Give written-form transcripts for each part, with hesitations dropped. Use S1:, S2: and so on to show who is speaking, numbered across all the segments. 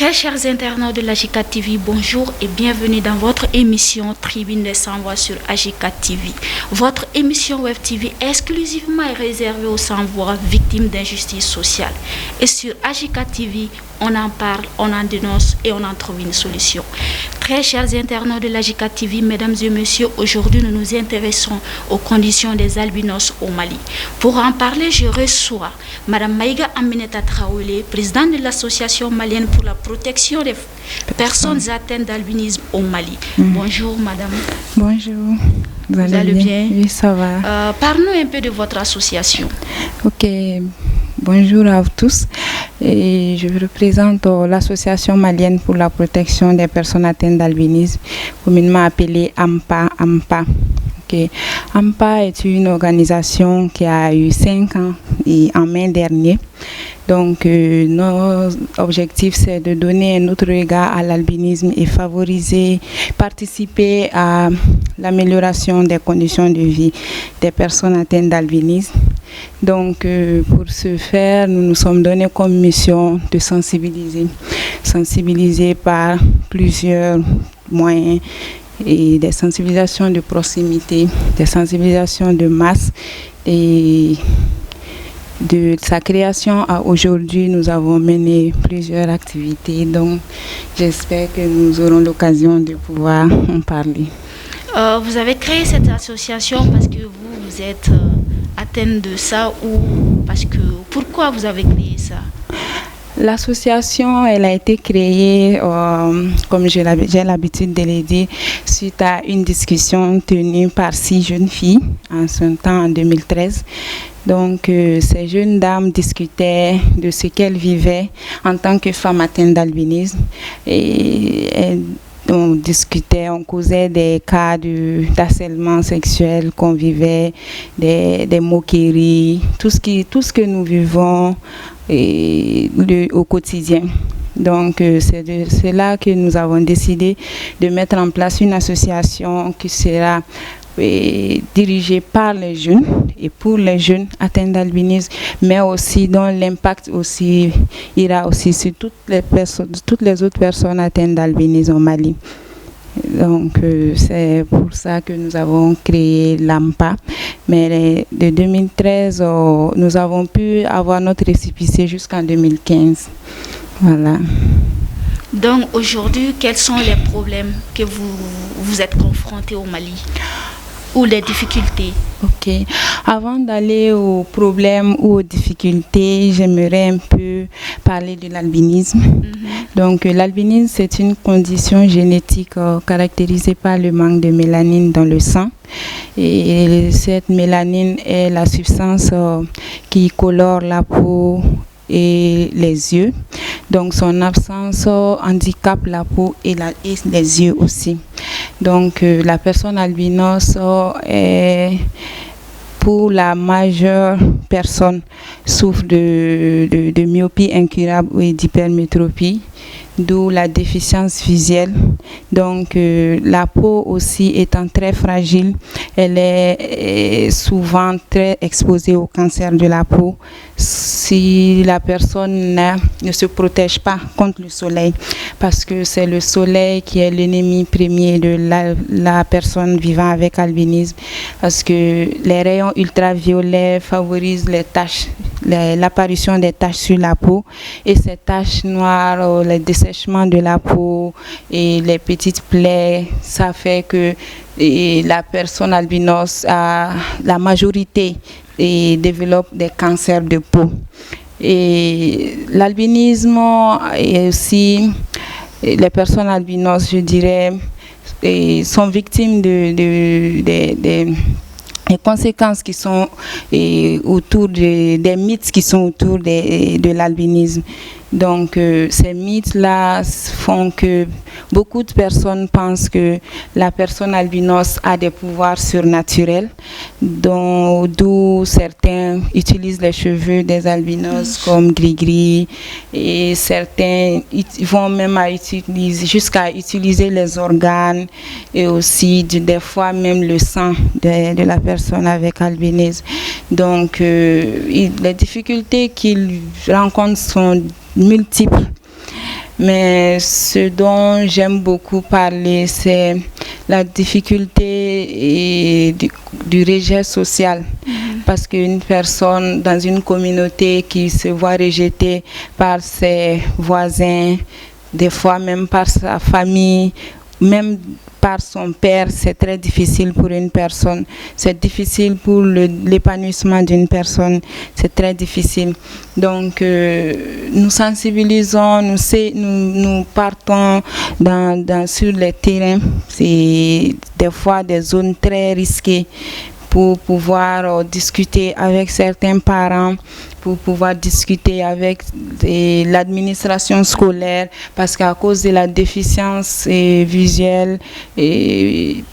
S1: Très chers internautes de l'AGK TV, bonjour et bienvenue dans votre émission Tribune des Sans-Voix sur AGK TV. Votre émission Web TV exclusivement est réservée aux sans-voix victimes d'injustice sociale. Et sur AGK TV, on en parle, on en dénonce et on en trouve une solution. Très chers internautes de l'AGK TV, mesdames et messieurs, aujourd'hui nous nous intéressons aux conditions des albinos au Mali. Pour en parler, je reçois Madame Maïga Aminata Traoré, présidente de l'association malienne pour la protection des personnes atteintes d'albinisme au Mali. Bonjour Madame.
S2: Bonjour.
S1: Vous allez bien?
S2: Oui, ça va.
S1: Parle-nous un peu de votre association.
S2: Ok. Bonjour à vous tous. Et je représente l'association malienne pour la protection des personnes atteintes d'albinisme, communément appelée AMPA. Okay. AMPA est une organisation qui a eu 5 ans et en mai dernier. Donc, nos objectifs, c'est de donner un autre regard à l'albinisme et participer à l'amélioration des conditions de vie des personnes atteintes d'albinisme. Donc, pour ce faire, nous nous sommes donnés comme mission de sensibiliser par plusieurs moyens et des sensibilisations de proximité, des sensibilisations de masse. Et de sa création à aujourd'hui, nous avons mené plusieurs activités. Donc, j'espère que nous aurons l'occasion de pouvoir en parler.
S1: Vous avez créé cette association parce que vous êtes atteinte de ça ou parce que... Pourquoi vous avez créé ça?
S2: L'association, elle a été créée, comme j'ai l'habitude de le dire, suite à une discussion tenue par 6 jeunes filles en ce temps, en 2013. Donc, ces jeunes dames discutaient de ce qu'elles vivaient en tant que femmes atteintes d'albinisme. Et on discutait, on causait des cas d'harcèlement sexuel qu'on vivait, des moqueries, tout ce que nous vivons au quotidien. Donc, c'est là que nous avons décidé de mettre en place une association qui sera dirigée par les jeunes et pour les jeunes atteints d'albinisme, mais aussi dont l'impact aussi ira aussi sur toutes les autres personnes atteintes d'albinisme au Mali. Donc, c'est pour ça que nous avons créé l'AMPA. Mais de 2013, nous avons pu avoir notre récépissé jusqu'en 2015. Voilà.
S1: Donc, aujourd'hui, quels sont les problèmes que vous êtes confrontés au Mali ou les difficultés?
S2: Ok. Avant d'aller aux problèmes ou aux difficultés, j'aimerais un peu parler de l'albinisme. Donc, l'albinisme, c'est une condition génétique caractérisée par le manque de mélanine dans le sang. Et cette mélanine est la substance qui colore la peau et les yeux. Donc, son absence handicape la peau et les yeux aussi. Donc, la personne albinos pour la majeure personne souffre de myopie incurable et d'hypermétropie, d'où la déficience visuelle. Donc, la peau aussi étant très fragile, elle est souvent très exposée au cancer de la peau si la personne ne se protège pas contre le soleil, parce que c'est le soleil qui est l'ennemi premier de la personne vivant avec albinisme, parce que les rayons ultraviolets favorisent l'apparition des taches sur la peau, et ces taches noires, le dessèchement de la peau et les petites plaies, ça fait que la personne albinos, la majorité, développe des cancers de peau. Et l'albinisme et aussi les personnes albinos, je dirais, sont victimes des conséquences qui sont autour des mythes qui sont autour de l'albinisme. Donc, ces mythes-là font que beaucoup de personnes pensent que la personne albinos a des pouvoirs surnaturels, d'où certains utilisent les cheveux des albinos comme gris-gris, et certains vont même jusqu'à utiliser les organes et aussi des fois même le sang de la personne avec albinisme. Donc, les difficultés qu'ils rencontrent sont multiples. Mais ce dont j'aime beaucoup parler, c'est la difficulté du rejet social. Parce qu'une personne dans une communauté qui se voit rejetée par ses voisins, des fois même par sa famille, même par son père, c'est très difficile pour une personne. C'est difficile pour l'épanouissement d'une personne. C'est très difficile. Donc, nous sensibilisons, nous partons sur les terrains. C'est des fois des zones très risquées pour pouvoir discuter avec certains parents, pour pouvoir discuter avec l'administration scolaire, parce qu'à cause de la déficience visuelle,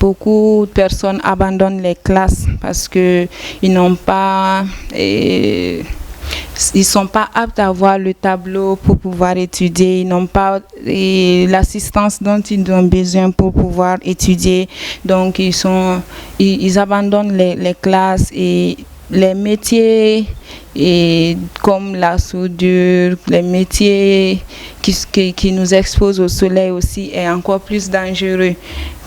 S2: beaucoup de personnes abandonnent les classes parce qu'ils n'ont pas... ils ne sont pas aptes à voir le tableau pour pouvoir étudier, ils n'ont pas l'assistance dont ils ont besoin pour pouvoir étudier. Donc, ils abandonnent les classes et les métiers comme la soudure, les métiers qui nous exposent au soleil aussi est encore plus dangereux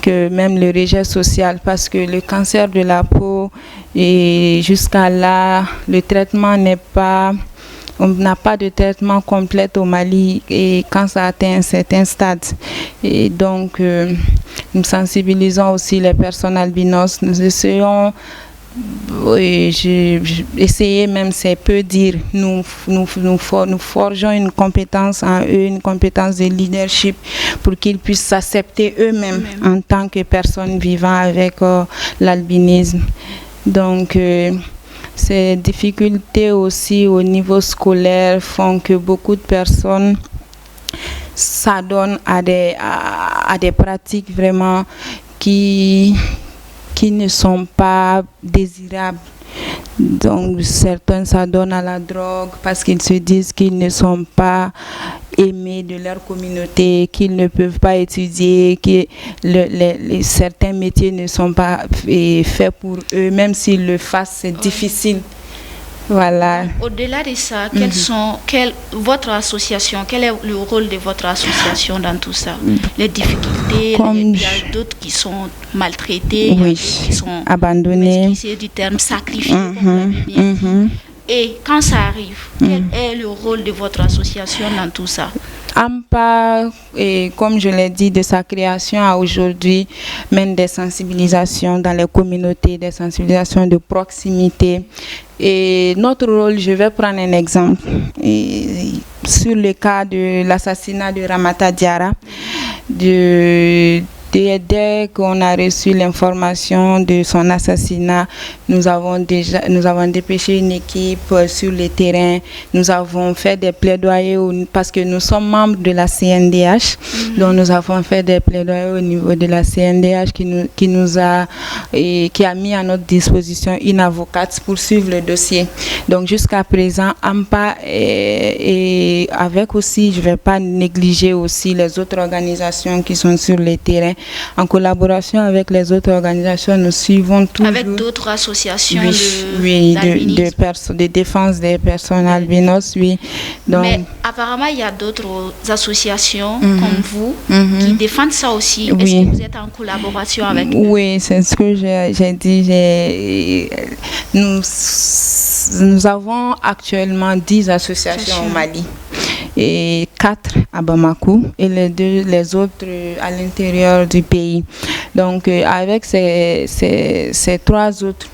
S2: que même le rejet social, parce que le cancer de la peau, et jusqu'à là, le traitement on n'a pas de traitement complet au Mali et quand ça atteint un certain stade. Et donc, nous sensibilisons aussi les personnes albinos. Nous essayons, essayer même, c'est peu dire, nous forgeons une compétence en eux, une compétence de leadership pour qu'ils puissent s'accepter eux-mêmes en tant que personnes vivant avec l'albinisme. Donc, ces difficultés aussi au niveau scolaire font que beaucoup de personnes s'adonnent à des pratiques vraiment qui ne sont pas désirables. Donc, certains s'adonnent à la drogue parce qu'ils se disent qu'ils ne sont pas aimés de leur communauté, qu'ils ne peuvent pas étudier, que certains métiers ne sont pas faits pour eux, même s'ils le fassent, c'est difficile. Voilà.
S1: Au-delà de ça, votre association, quel est le rôle de votre association dans tout ça? Les difficultés, il y a d'autres qui sont maltraités, qui sont abandonnés, du terme sacrifiés, comme vous l'avez bien dit. Et quand ça arrive, quel est le rôle de votre association dans tout ça?
S2: AMPA, comme je l'ai dit, de sa création à aujourd'hui, mène des sensibilisations dans les communautés, des sensibilisations de proximité. Et notre rôle, je vais prendre un exemple. Sur le cas de l'assassinat de Ramata Diarra, dès qu'on a reçu l'information de son assassinat, nous avons dépêché une équipe sur le terrain. Nous avons fait des plaidoyers parce que nous sommes membres de la CNDH. Donc nous avons fait des plaidoyers au niveau de la CNDH qui a mis à notre disposition une avocate pour suivre le dossier. Donc jusqu'à présent, AMPA et avec aussi, je ne vais pas négliger aussi les autres organisations qui sont sur le terrain. En collaboration avec les autres organisations, nous suivons toujours... Avec
S1: d'autres associations
S2: de défense des personnes albinos, oui. Donc,
S1: mais apparemment, il y a d'autres associations comme vous qui défendent ça aussi. Est-ce que vous êtes en collaboration avec eux?
S2: Oui, c'est ce que j'ai dit. Nous avons actuellement 10 associations au Mali. Et 4 à Bamako et les autres à l'intérieur du pays. Donc avec ces 3 autres,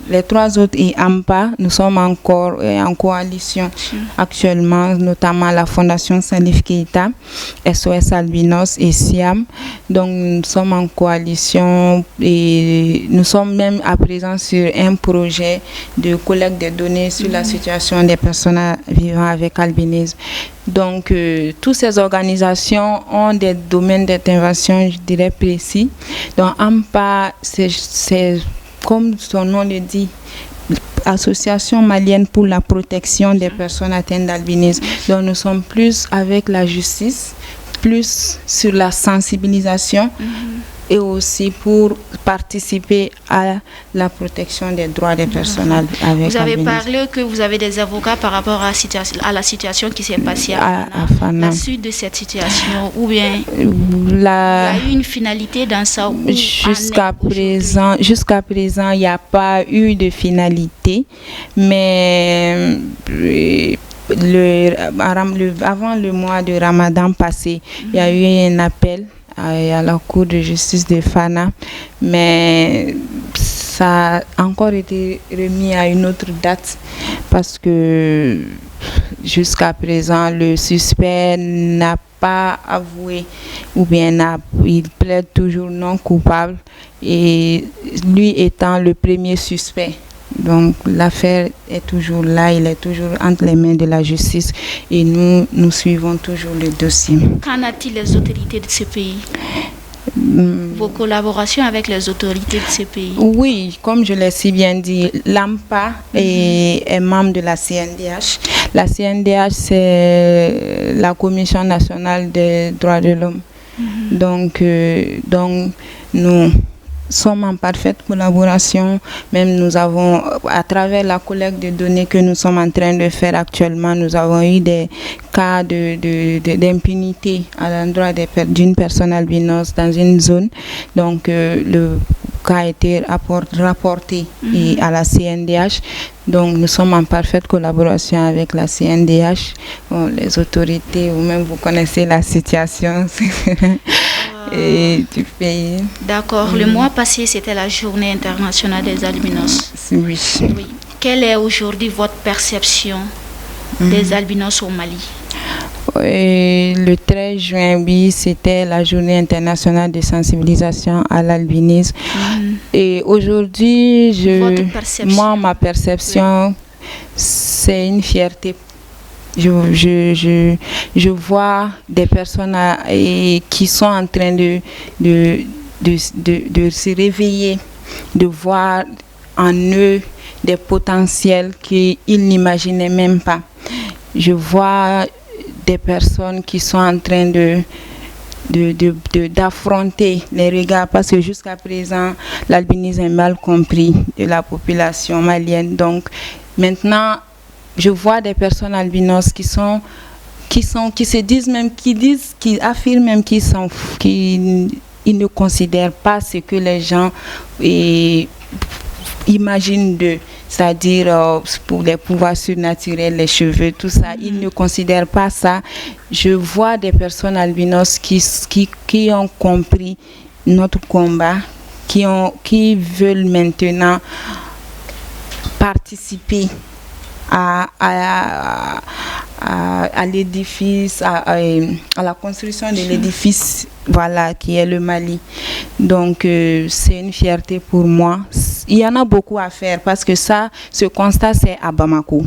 S2: les 3 autres et AMPA, nous sommes encore en coalition actuellement, notamment la Fondation Salif Keïta, SOS Albinos et SIAM. Donc nous sommes en coalition et nous sommes même à présent sur un projet de collecte de données sur la situation des personnes vivant avec albinisme. Donc, toutes ces organisations ont des domaines d'intervention, je dirais, précis. Donc, AMPA, c'est comme son nom le dit, Association malienne pour la protection des personnes atteintes d'albinisme. Donc, nous sommes plus avec la justice, plus sur la sensibilisation, et aussi pour participer à la protection des droits des personnes avec
S1: Vous avez
S2: albinisme.
S1: parlé que vous avez des avocats par rapport à la situation qui s'est passée à Fana. La suite de cette situation, ou bien il y a eu une finalité dans ça?
S2: Jusqu'à présent, il n'y a pas eu de finalité, mais avant le mois de Ramadan passé, il y a eu un appel à la Cour de justice de Fana, mais ça a encore été remis à une autre date parce que jusqu'à présent, le suspect n'a pas avoué ou bien il plaide toujours non coupable, et lui étant le premier suspect. Donc l'affaire est toujours là, il est toujours entre les mains de la justice et nous suivons toujours le dossier.
S1: Qu'en a-t-il les autorités de ce pays? Vos collaborations avec les autorités de ce pays?
S2: Oui, comme je l'ai si bien dit, l'AMPA est membre de la CNDH. La CNDH, c'est la Commission nationale des droits de l'homme. Donc nous sommes en parfaite collaboration. Même nous avons, à travers la collecte de données que nous sommes en train de faire actuellement, nous avons eu des cas d'impunité à l'endroit d'une personne albinos dans une zone. Donc le cas a été rapporté à la CNDH. Donc nous sommes en parfaite collaboration avec la CNDH, les autorités, ou même vous connaissez la situation du pays.
S1: D'accord. Le mois passé, c'était la journée internationale des albinos.
S2: Oui.
S1: Quelle est aujourd'hui votre perception des albinos au Mali?
S2: Le 13 juin, oui, c'était la journée internationale de sensibilisation à l'albinisme. Et aujourd'hui, ma perception, c'est une fierté. Je vois des personnes qui sont en train de se réveiller, de voir en eux des potentiels qu'ils n'imaginaient même pas. Je vois des personnes qui sont en train d'affronter les regards, parce que jusqu'à présent, l'albinisme est mal compris de la population malienne. Donc maintenant, je vois des personnes albinos qui se disent même, qui affirment même qu'ils ne considèrent pas ce que les gens imaginent d'eux, c'est-à-dire pour les pouvoirs surnaturels, les cheveux, tout ça. Ils ne considèrent pas ça. Je vois des personnes albinos qui ont compris notre combat, qui veulent maintenant participer à l'édifice, à la construction de l'édifice, voilà, qui est le Mali. Donc c'est une fierté pour moi. Il y en a beaucoup à faire, parce que ce constat, c'est à Bamako.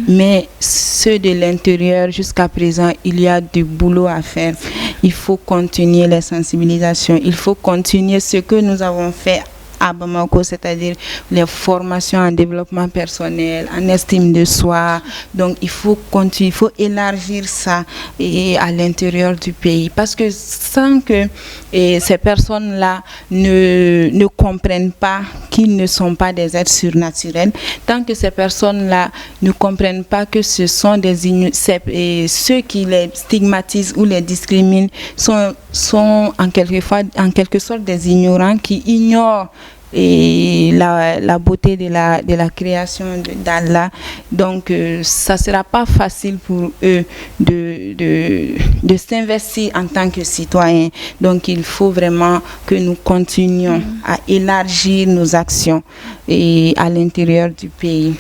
S2: Mais ceux de l'intérieur, jusqu'à présent, il y a du boulot à faire. Il faut continuer les sensibilisations, il faut continuer ce que nous avons fait à Bamako, c'est-à-dire les formations en développement personnel, en estime de soi. Donc il faut continuer, il faut élargir ça à l'intérieur du pays, parce que sans que ces personnes-là ne comprennent pas qu'ils ne sont pas des êtres surnaturels, tant que ces personnes-là ne comprennent pas que ce sont ceux qui les stigmatisent ou les discriminent sont en quelque sorte des ignorants qui ignorent la beauté de la création d'Allah. Donc ça sera pas facile pour eux de s'investir en tant que citoyens. Donc il faut vraiment que nous continuions à élargir nos actions à l'intérieur du pays.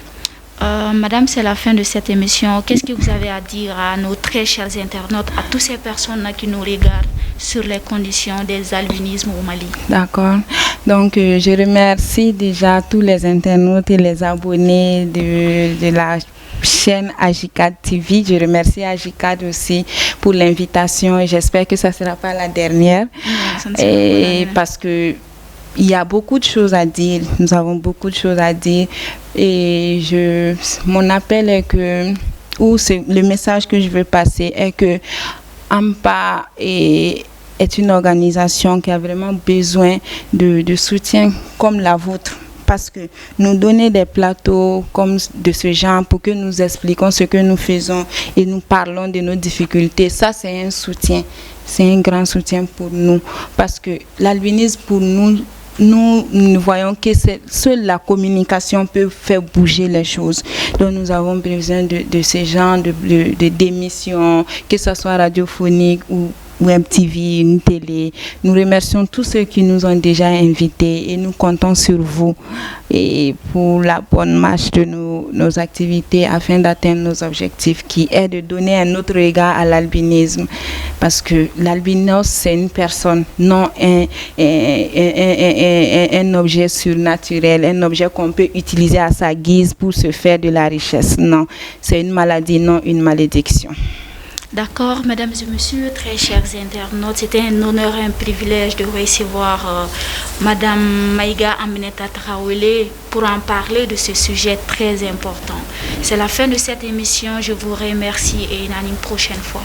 S1: Madame, c'est la fin de cette émission. Qu'est-ce que vous avez à dire à nos très chers internautes, à toutes ces personnes qui nous regardent, sur les conditions des albinismes au Mali? D'accord.
S2: Donc, je remercie déjà tous les internautes et les abonnés de la chaîne Agicad TV. Je remercie Agicad aussi pour l'invitation, et j'espère que ça ne sera pas la dernière. Parce que il y a beaucoup de choses à dire, nous avons beaucoup de choses à dire, et mon appel est que, le message que je veux passer est que AMPA est une organisation qui a vraiment besoin de soutien comme la vôtre. Parce que nous donner des plateaux comme de ce genre pour que nous expliquions ce que nous faisons et nous parlons de nos difficultés, ça c'est un soutien, c'est un grand soutien pour nous. Parce que l'albinisme pour nous voyons que seule la communication peut faire bouger les choses. Donc nous avons besoin de ce genre d'émissions, que ce soit radiophonique ou MTV, une télé. Nous remercions tous ceux qui nous ont déjà invités et nous comptons sur vous et pour la bonne marche de nos activités afin d'atteindre nos objectifs qui est de donner un autre regard à l'albinisme parce que l'albinos c'est une personne, non un objet surnaturel, un objet qu'on peut utiliser à sa guise pour se faire de la richesse. Non, c'est une maladie, non une malédiction.
S1: D'accord, mesdames et messieurs, très chers internautes, c'était un honneur et un privilège de recevoir Madame Maïga Aminata Traoré pour en parler de ce sujet très important. C'est la fin de cette émission, je vous remercie et à une prochaine fois.